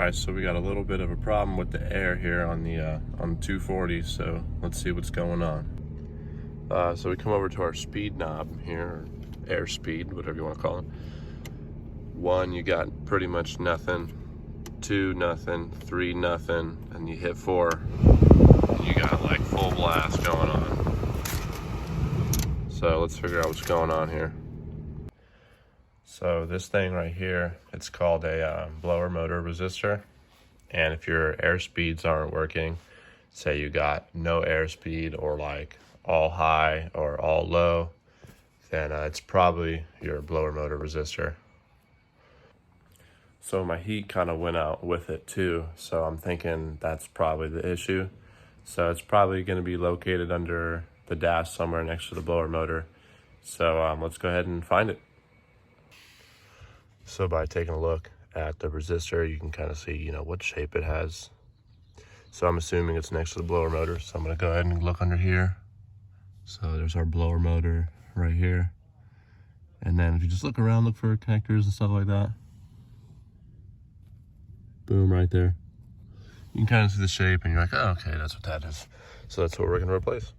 Alright, so we got a little bit of a problem with the air here on the 240, so let's see what's going on. So we come over to our speed knob here, or air speed, whatever you want to call it. 1, you got pretty much nothing. 2, nothing. 3, nothing. And you hit 4, and you got like full blast going on. So let's figure out what's going on here. So this thing right here, it's called a blower motor resistor. And if your air speeds aren't working, say you got no airspeed or like all high or all low, then it's probably your blower motor resistor. So my heat kind of went out with it too, so I'm thinking that's probably the issue. So it's probably going to be located under the dash somewhere next to the blower motor. So let's go ahead and find it. So by taking a look at the resistor, you can kind of see, what shape it has. So I'm assuming it's next to the blower motor. So I'm going to go ahead and look under here. So there's our blower motor right here. And then if you just look around, look for connectors and stuff like that. Boom, right there. You can kind of see the shape and you're like, oh, okay, that's what that is. So that's what we're going to replace.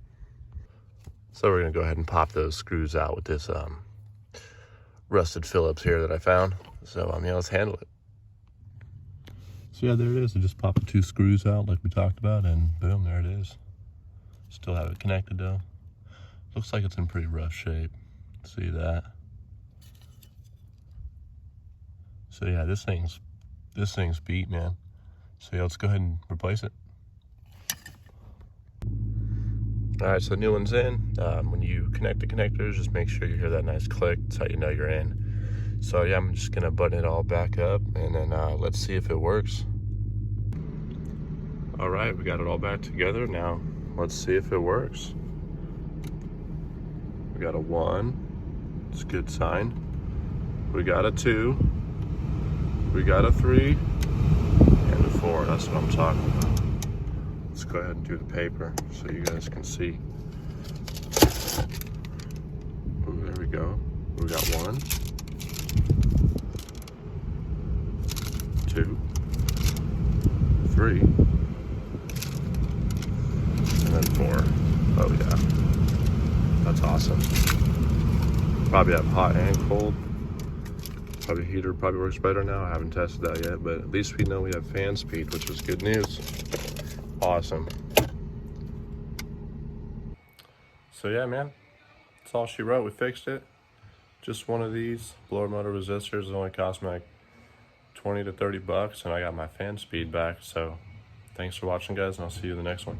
So we're going to go ahead and pop those screws out with this rusted Phillips here that I found. So yeah, let's handle it. So yeah, there it is. I just popped the 2 screws out like we talked about, and boom, there it is. Still have it connected though. Looks like it's in pretty rough shape. See that? So yeah, this thing's beat, man. So yeah, let's go ahead and replace it. All right, so the new one's in. When you connect the connectors, just make sure you hear that nice click. That's how you know you're in. So yeah, I'm just gonna button it all back up, and then let's see if it works. All right, we got it all back together. Now, let's see if it works. We got a 1, it's a good sign. We got a 2, we got a 3, and a 4, that's what I'm talking about. Let's go ahead and do the paper so you guys can see. Ooh, there we go. We got 1, 2, 3, and then 4. Oh yeah, that's awesome. Probably have hot and cold. Probably heater probably works better now. I haven't tested that yet, but at least we know we have fan speed, which is good news. Awesome. So yeah, man, that's all she wrote. We fixed it. Just one of these blower motor resistors. It only cost me like 20 to 30 bucks, and I got my fan speed back. So thanks for watching, guys, and I'll see you in the next one.